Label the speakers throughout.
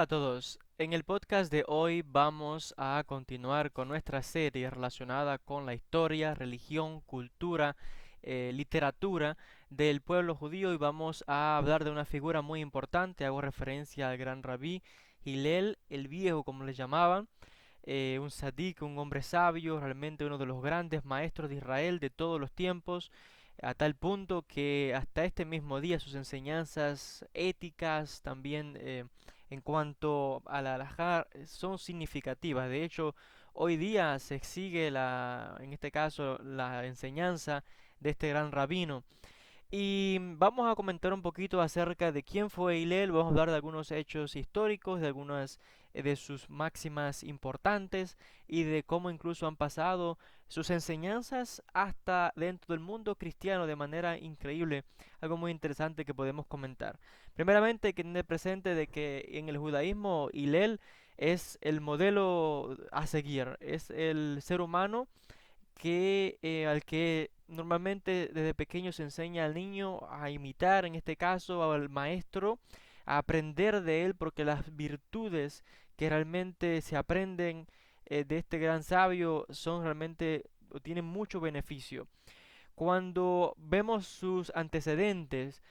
Speaker 1: Hola a todos. En el podcast de hoy vamos a continuar con nuestra serie relacionada con la historia, religión, cultura, literatura del pueblo judío y vamos a hablar de una figura muy importante. Hago referencia al gran rabí Hillel el Viejo, como le llamaban, un sadik, un hombre sabio, realmente uno de los grandes maestros de Israel de todos los tiempos, a tal punto que hasta este mismo día sus enseñanzas éticas también en cuanto a la halajá son significativas. De hecho, hoy día se sigue en este caso, la enseñanza de este gran rabino. Y vamos a comentar un poquito acerca de quién fue Hillel, vamos a hablar de algunos hechos históricos, de algunas de sus máximas importantes y de cómo incluso han pasado sus enseñanzas hasta dentro del mundo cristiano de manera increíble, algo muy interesante que podemos comentar. Primeramente, hay que tener presente de que en el judaísmo Hillel es el modelo a seguir, es el ser humano al que normalmente desde pequeño se enseña al niño a imitar, en este caso al maestro, a aprender de él, porque las virtudes que realmente se aprenden de este gran sabio son realmente o tienen mucho beneficio. Cuando vemos sus antecedentes,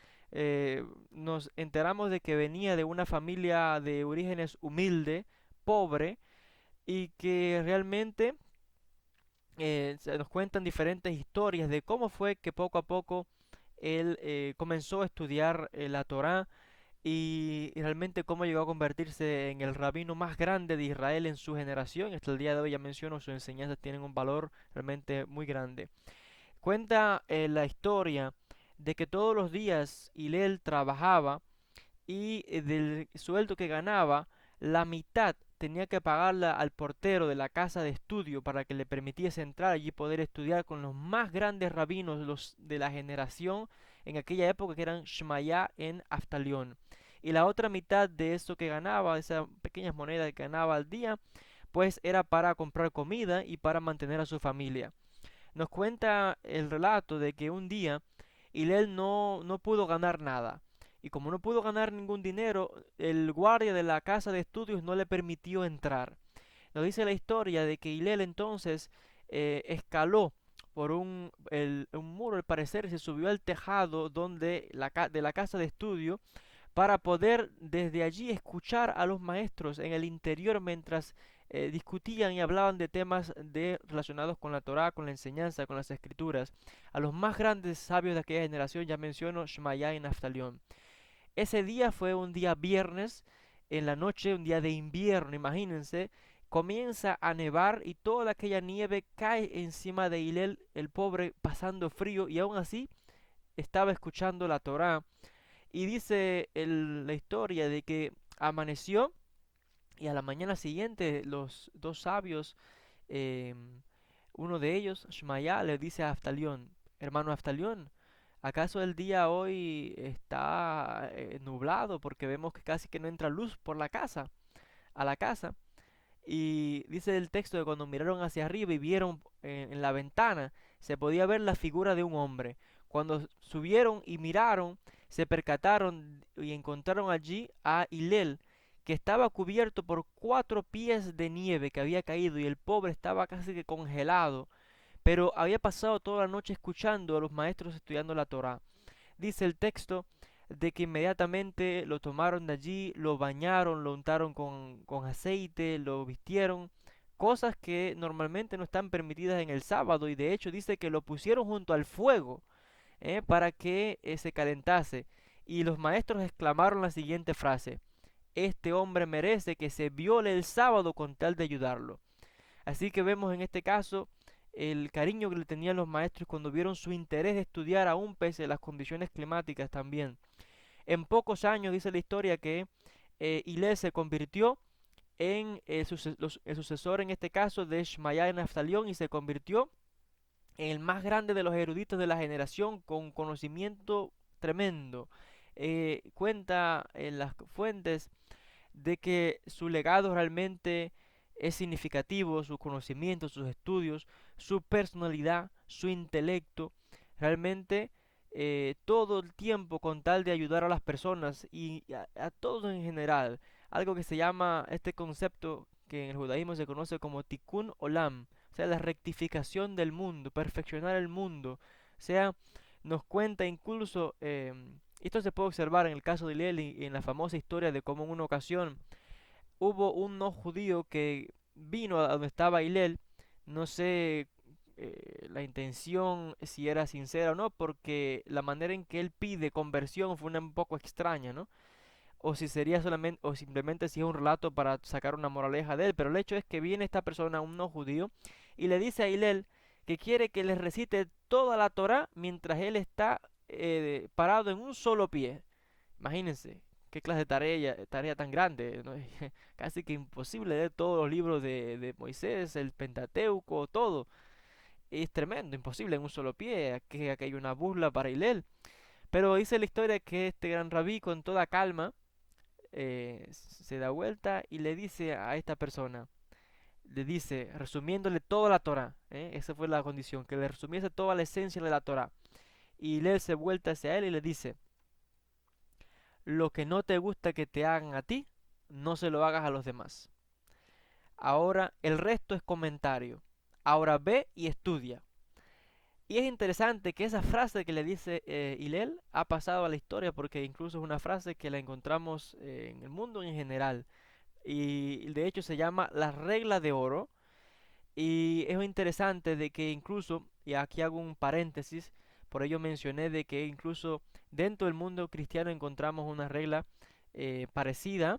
Speaker 1: nos enteramos de que venía de una familia de orígenes humilde, pobre, y que realmente se nos cuentan diferentes historias de cómo fue que poco a poco él comenzó a estudiar la Torá y realmente cómo llegó a convertirse en el rabino más grande de Israel en su generación. Hasta el día de hoy ya menciono, sus enseñanzas tienen un valor realmente muy grande. Cuenta la historia de que todos los días Hillel trabajaba y del sueldo que ganaba, la mitad tenía que pagarla al portero de la casa de estudio para que le permitiese entrar allí y poder estudiar con los más grandes rabinos los de la generación en aquella época que eran Shmaya en Aftalión. Y la otra mitad de eso que ganaba, esas pequeñas monedas que ganaba al día, pues era para comprar comida y para mantener a su familia. Nos cuenta el relato de que un día Hillel no pudo ganar nada. Y como no pudo ganar ningún dinero, el guardia de la casa de estudios no le permitió entrar. Nos dice la historia de que Hillel entonces escaló por un muro, al parecer, se subió al tejado de la casa de estudio para poder desde allí escuchar a los maestros en el interior mientras discutían y hablaban de temas relacionados con la Torá, con la enseñanza, con las escrituras. A los más grandes sabios de aquella generación, ya menciono Shmaya y Naftalión. Ese día fue un día viernes, en la noche, un día de invierno, imagínense, comienza a nevar y toda aquella nieve cae encima de Hillel, el pobre, pasando frío, y aún así estaba escuchando la Torá. Y dice la historia de que amaneció y a la mañana siguiente los dos sabios, eh, uno de ellos, Shmaya, le dice a Aftalión, hermano Aftalión, ¿acaso el día hoy está nublado? Porque vemos que casi que no entra luz por a la casa. Y dice el texto que cuando miraron hacia arriba y vieron en la ventana, se podía ver la figura de un hombre. Cuando subieron y miraron, se percataron y encontraron allí a Hillel, que estaba cubierto por 4 pies de nieve que había caído y el pobre estaba casi que congelado, pero había pasado toda la noche escuchando a los maestros estudiando la Torá. Dice el texto de que inmediatamente lo tomaron de allí, lo bañaron, lo untaron con aceite, lo vistieron, cosas que normalmente no están permitidas en el sábado y de hecho dice que lo pusieron junto al fuego para que se calentase. Y los maestros exclamaron la siguiente frase: este hombre merece que se viole el sábado con tal de ayudarlo. Así que vemos en este caso el cariño que le tenían los maestros cuando vieron su interés de estudiar aún pese a las condiciones climáticas también. En pocos años dice la historia que Hillel se convirtió en el sucesor en este caso de Shmaya en Naftalión y se convirtió en el más grande de los eruditos de la generación con conocimiento tremendo. Cuenta en las fuentes de que su legado realmente es significativo, sus conocimientos, sus estudios, su personalidad, su intelecto, realmente todo el tiempo con tal de ayudar a las personas y a todos en general, algo que se llama este concepto que en el judaísmo se conoce como tikkun olam, o sea, la rectificación del mundo, perfeccionar el mundo. O sea, nos cuenta incluso, esto se puede observar en el caso de Hillel y en la famosa historia de cómo en una ocasión hubo un no judío que vino a donde estaba Hillel, no sé la intención si era sincera o no, porque la manera en que él pide conversión fue una un poco extraña, ¿no? O si sería solamente, o simplemente si es un relato para sacar una moraleja de él, pero el hecho es que viene esta persona, un no judío, y le dice a Hillel que quiere que le recite toda la Torá mientras él está parado en un solo pie. Imagínense, qué clase de tarea tan grande, ¿no? Casi que imposible leer todos los libros de Moisés, el Pentateuco, todo. Es tremendo, imposible en un solo pie, que hay una burla para Hillel. Pero dice la historia que este gran rabí con toda calma se da vuelta y le dice a esta persona, le dice, resumiéndole toda la Torah, esa fue la condición, que le resumiese toda la esencia de la Torah. Y Hillel se vuelta hacia él y le dice, lo que no te gusta que te hagan a ti, no se lo hagas a los demás. Ahora el resto es comentario. Ahora ve y estudia. Y es interesante que esa frase que le dice Hillel ha pasado a la historia porque incluso es una frase que la encontramos en el mundo en general. Y de hecho se llama la regla de oro. Y es interesante de que incluso, y aquí hago un paréntesis, por ello mencioné de que incluso dentro del mundo cristiano encontramos una regla parecida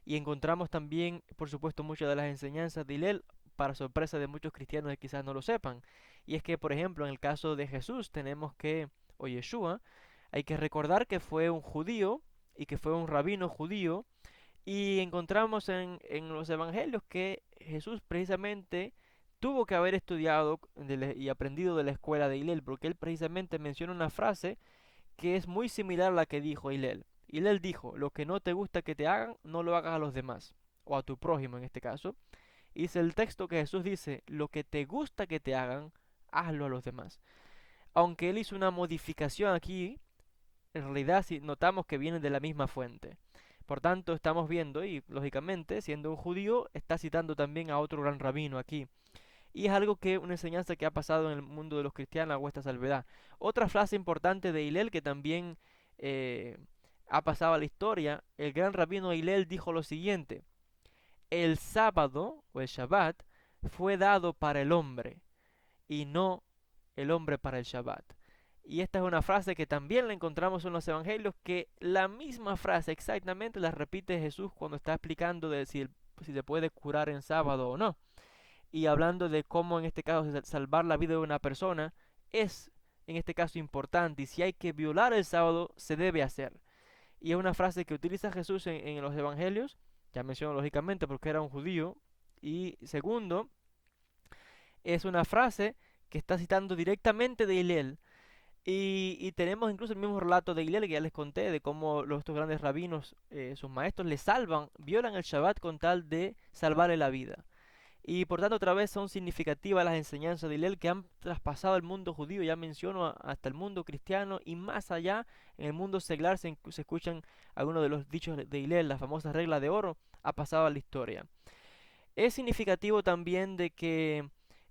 Speaker 1: y encontramos también, por supuesto, muchas de las enseñanzas de Hillel, para sorpresa de muchos cristianos que quizás no lo sepan. Y es que, por ejemplo, en el caso de Jesús tenemos que, o Yeshua, hay que recordar que fue un judío y que fue un rabino judío y encontramos en los evangelios que Jesús precisamente tuvo que haber estudiado y aprendido de la escuela de Hillel, porque él precisamente menciona una frase que es muy similar a la que dijo Hillel. Hillel dijo, lo que no te gusta que te hagan, no lo hagas a los demás, o a tu prójimo en este caso. Y dice el texto que Jesús dice, lo que te gusta que te hagan, hazlo a los demás. Aunque él hizo una modificación aquí, en realidad si notamos que vienen de la misma fuente. Por tanto, estamos viendo, y lógicamente, siendo un judío, está citando también a otro gran rabino aquí. Y es algo que, una enseñanza que ha pasado en el mundo de los cristianos a vuestra salvedad. Otra frase importante de Hillel que también eh, ha pasado a la historia, el gran rabino Hillel dijo lo siguiente, el sábado o el Shabbat fue dado para el hombre y no el hombre para el Shabbat. Y esta es una frase que también la encontramos en los evangelios, que la misma frase exactamente la repite Jesús cuando está explicando de si se puede curar en sábado o no. Y hablando de cómo en este caso salvar la vida de una persona es en este caso importante y si hay que violar el sábado se debe hacer. Y es una frase que utiliza Jesús en los evangelios, ya menciono lógicamente porque era un judío. Y segundo, es una frase que está citando directamente de Hillel. Y tenemos incluso el mismo relato de Hillel que ya les conté, de cómo estos grandes rabinos, sus maestros, le salvan, violan el Shabbat con tal de salvarle la vida. Y por tanto otra vez son significativas las enseñanzas de Hillel que han traspasado el mundo judío, ya menciono, hasta el mundo cristiano y más allá, en el mundo seglar se escuchan algunos de los dichos de Hillel, la famosa regla de oro, ha pasado a la historia. Es significativo también de que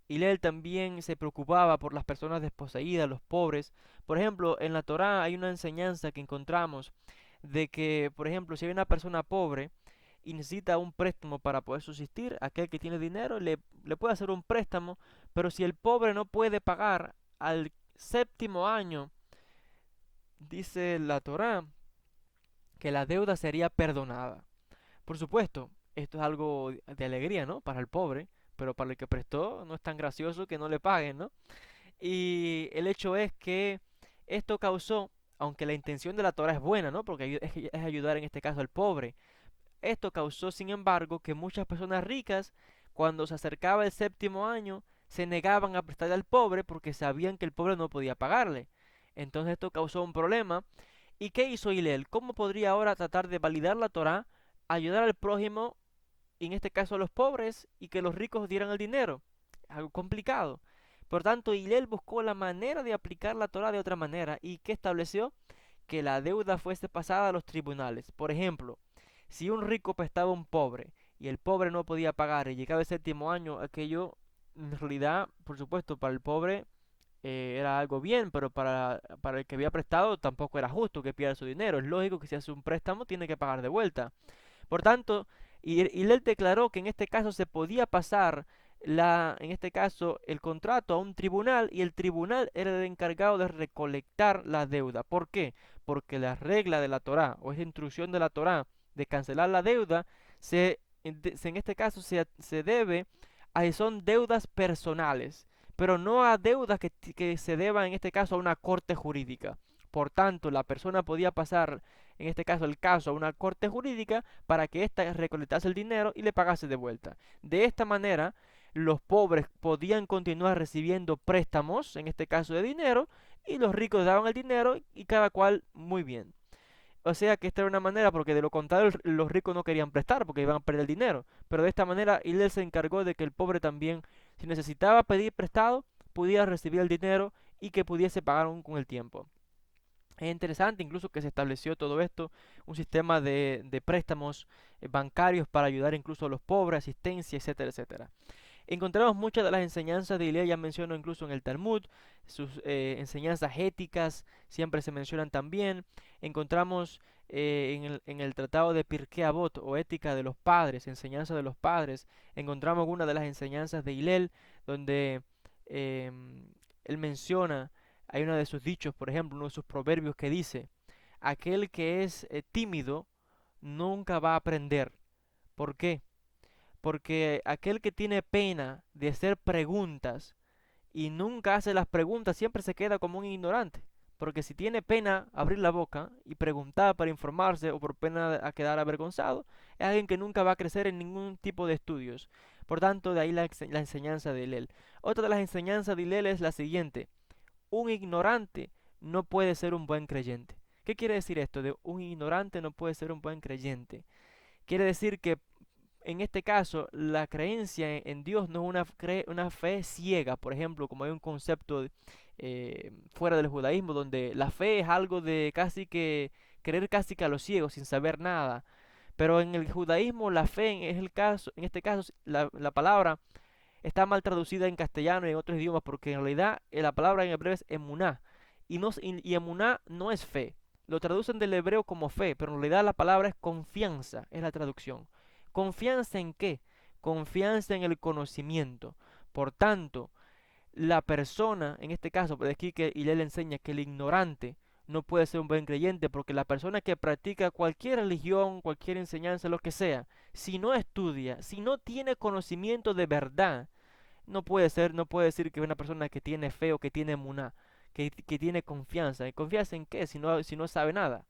Speaker 1: Hillel también se preocupaba por las personas desposeídas, los pobres. Por ejemplo, en la Torá hay una enseñanza que encontramos de que, por ejemplo, si hay una persona pobre y necesita un préstamo para poder subsistir, aquel que tiene dinero le puede hacer un préstamo, pero si el pobre no puede pagar al séptimo año, dice la Torá, que la deuda sería perdonada. Por supuesto, esto es algo de alegría, ¿no? Para el pobre, pero para el que prestó no es tan gracioso que no le paguen, ¿no? Y el hecho es que esto causó, aunque la intención de la Torah es buena, ¿no? Porque es ayudar en este caso al pobre. Esto causó, sin embargo, que muchas personas ricas, cuando se acercaba el séptimo año, se negaban a prestarle al pobre porque sabían que el pobre no podía pagarle. Entonces esto causó un problema. ¿Y qué hizo Hillel? ¿Cómo podría ahora tratar de validar la Torah, ayudar al prójimo, en este caso a los pobres, y que los ricos dieran el dinero? Algo complicado. Por tanto, Hillel buscó la manera de aplicar la Torah de otra manera y que estableció que la deuda fuese pasada a los tribunales. Por ejemplo, Si un rico prestaba a un pobre y el pobre no podía pagar y llegaba el séptimo año, aquello en realidad, por supuesto, para el pobre era algo bien, pero para el que había prestado tampoco era justo que pierda su dinero. Es lógico que si hace un préstamo tiene que pagar de vuelta. Por tanto, y él declaró que en este caso se podía pasar en este caso, el contrato a un tribunal y el tribunal era el encargado de recolectar la deuda. ¿Por qué? Porque la regla de la Torá o esa instrucción de la Torá de cancelar la deuda en este caso se debe a son deudas personales, pero no a deudas que se deban en este caso a una corte jurídica. Por tanto, la persona podía pasar en este caso el caso a una corte jurídica para que ésta recolectase el dinero y le pagase de vuelta. De esta manera, los pobres podían continuar recibiendo préstamos, en este caso de dinero, y los ricos daban el dinero y cada cual muy bien. O sea que esta era una manera, porque de lo contrario los ricos no querían prestar porque iban a perder el dinero. Pero de esta manera Hillel se encargó de que el pobre también, si necesitaba pedir prestado, pudiera recibir el dinero y que pudiese pagar aún con el tiempo. Es interesante incluso que se estableció todo esto, un sistema de préstamos bancarios para ayudar incluso a los pobres, asistencia, etcétera, etcétera. Encontramos muchas de las enseñanzas de Hillel, ya menciono incluso en el Talmud, sus enseñanzas éticas siempre se mencionan también. Encontramos en el tratado de Pirkei Avot o ética de los padres, enseñanza de los padres, encontramos algunas de las enseñanzas de Hillel donde él menciona, hay uno de sus dichos, por ejemplo, uno de sus proverbios que dice, aquel que es tímido nunca va a aprender. ¿Por qué? Porque aquel que tiene pena de hacer preguntas y nunca hace las preguntas siempre se queda como un ignorante. Porque si tiene pena abrir la boca y preguntar para informarse o por pena a quedar avergonzado, es alguien que nunca va a crecer en ningún tipo de estudios. Por tanto, de ahí la enseñanza de Hillel. Otra de las enseñanzas de Hillel es la siguiente. Un ignorante no puede ser un buen creyente. ¿Qué quiere decir esto de un ignorante no puede ser un buen creyente? Quiere decir que en este caso, la creencia en Dios no es una fe ciega, por ejemplo, como hay un concepto fuera del judaísmo, donde la fe es algo de casi que creer casi que a los ciegos, sin saber nada. Pero en el judaísmo la fe es el caso, en este caso la palabra está mal traducida en castellano y en otros idiomas, porque en realidad la palabra en hebreo es emuná, y emuná no es fe. Lo traducen del hebreo como fe, pero en realidad la palabra es confianza, es la traducción. ¿Confianza en qué? Confianza en el conocimiento. Por tanto, la persona, en este caso, pues aquí que Hillel enseña que el ignorante no puede ser un buen creyente, porque la persona que practica cualquier religión, cualquier enseñanza, lo que sea, si no estudia, si no tiene conocimiento de verdad, no puede decir que es una persona que tiene fe o que tiene muná, que tiene confianza. ¿Y confianza en qué? Si no sabe nada.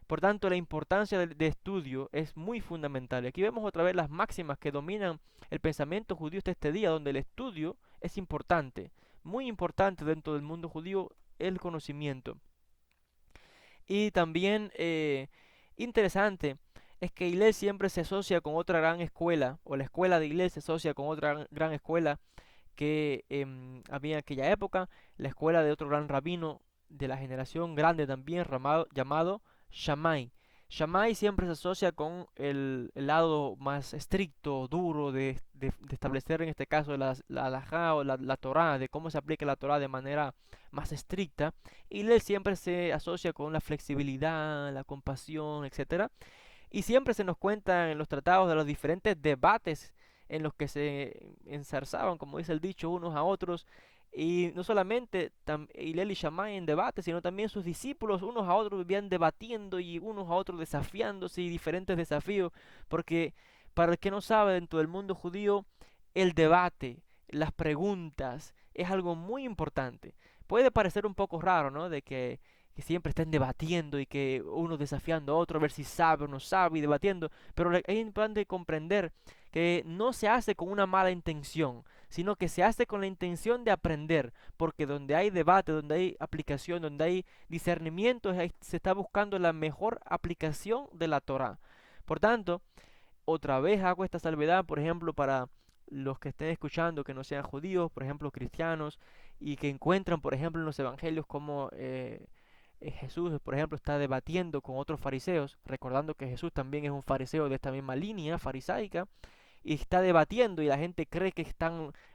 Speaker 1: Por tanto, la importancia de estudio es muy fundamental. Aquí vemos otra vez las máximas que dominan el pensamiento judío hasta este día, donde el estudio es importante, muy importante dentro del mundo judío, el conocimiento. Y también interesante es que Hillel siempre se asocia con otra gran escuela, o la escuela de Hillel se asocia con otra gran escuela que había en aquella época, la escuela de otro gran rabino de la generación grande también, llamado Shammai. Shammai siempre se asocia con el lado más estricto, duro de establecer en este caso la halajá o la Torá, de cómo se aplica la Torá de manera más estricta. Y él siempre se asocia con la flexibilidad, la compasión, etcétera. Y siempre se nos cuenta en los tratados de los diferentes debates en los que se enzarzaban, como dice el dicho, unos a otros. Y no solamente Hillel y Shammai en debate, sino también sus discípulos, unos a otros vivían debatiendo y unos a otros desafiándose y diferentes desafíos. Porque para el que no sabe, dentro del mundo judío, el debate, las preguntas, es algo muy importante. Puede parecer un poco raro, ¿no? De que siempre estén debatiendo y que uno desafiando a otro a ver si sabe o no sabe y debatiendo, pero es importante comprender que no se hace con una mala intención, sino que se hace con la intención de aprender, porque donde hay debate, donde hay aplicación, donde hay discernimiento, se está buscando la mejor aplicación de la Torá. Por tanto, otra vez hago esta salvedad, por ejemplo, para los que estén escuchando que no sean judíos, por ejemplo, cristianos, y que encuentran, por ejemplo, en los evangelios como Jesús, por ejemplo, está debatiendo con otros fariseos, recordando que Jesús también es un fariseo de esta misma línea farisaica, y está debatiendo y la gente cree que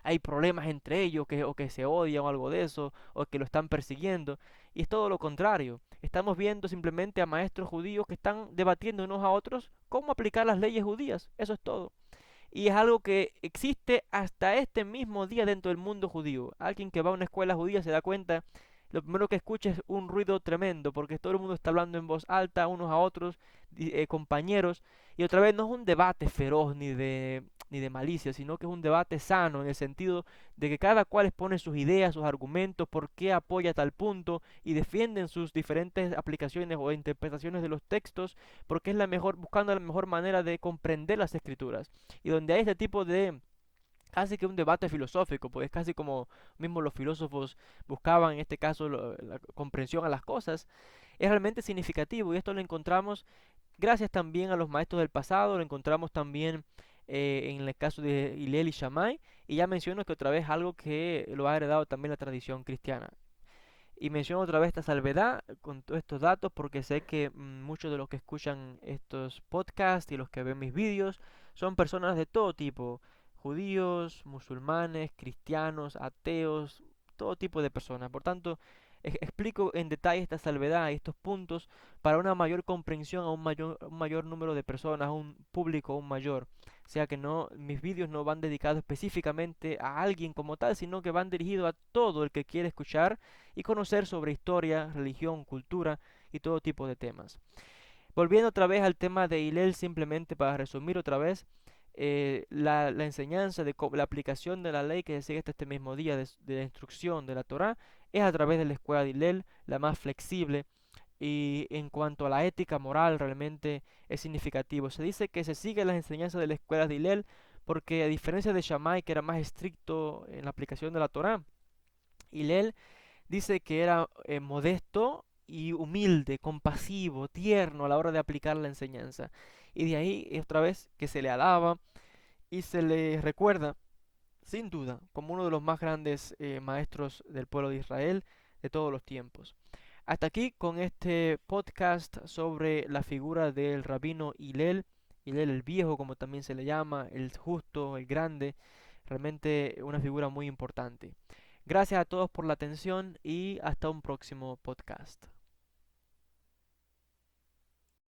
Speaker 1: hay problemas entre ellos, o que se odian o algo de eso, o que lo están persiguiendo, y es todo lo contrario. Estamos viendo simplemente a maestros judíos que están debatiendo unos a otros cómo aplicar las leyes judías, eso es todo. Y es algo que existe hasta este mismo día dentro del mundo judío. Alguien que va a una escuela judía se da cuenta, lo primero que escucha es un ruido tremendo, porque todo el mundo está hablando en voz alta unos a otros, compañeros, y otra vez no es un debate feroz ni de malicia, sino que es un debate sano en el sentido de que cada cual expone sus ideas, sus argumentos, por qué apoya tal punto, y defienden sus diferentes aplicaciones o interpretaciones de los textos, porque es la mejor, buscando la mejor manera de comprender las escrituras. Y donde hay este tipo de casi que un debate filosófico, pues es casi como mismo los filósofos buscaban en este caso la comprensión a las cosas, es realmente significativo y esto lo encontramos gracias también a los maestros del pasado, lo encontramos también en el caso de Hillel y Shammai, y ya menciono que otra vez algo que lo ha heredado también la tradición cristiana. Y menciono otra vez esta salvedad con todos estos datos porque sé que muchos de los que escuchan estos podcasts y los que ven mis vídeos son personas de todo tipo, judíos, musulmanes, cristianos, ateos, todo tipo de personas. Por tanto, explico en detalle esta salvedad y estos puntos para una mayor comprensión a un mayor número de personas, a un público aún mayor. O sea que no, mis vídeos no van dedicados específicamente a alguien como tal, sino que van dirigidos a todo el que quiere escuchar y conocer sobre historia, religión, cultura y todo tipo de temas. Volviendo otra vez al tema de Hillel, simplemente para resumir otra vez, la enseñanza de la aplicación de la ley que se sigue hasta este mismo día de la instrucción de la Torá es a través de la escuela de Hillel, la más flexible, y en cuanto a la ética moral realmente es significativo. Se dice que se sigue las enseñanzas de la escuela de Hillel porque a diferencia de Shammai que era más estricto en la aplicación de la Torá, Hillel dice que era modesto y humilde, compasivo, tierno a la hora de aplicar la enseñanza. Y de ahí otra vez que se le alaba y se le recuerda, sin duda, como uno de los más grandes maestros del pueblo de Israel de todos los tiempos. Hasta aquí con este podcast sobre la figura del rabino Hillel, Hillel el viejo como también se le llama, el justo, el grande, realmente una figura muy importante. Gracias a todos por la atención y hasta un próximo podcast.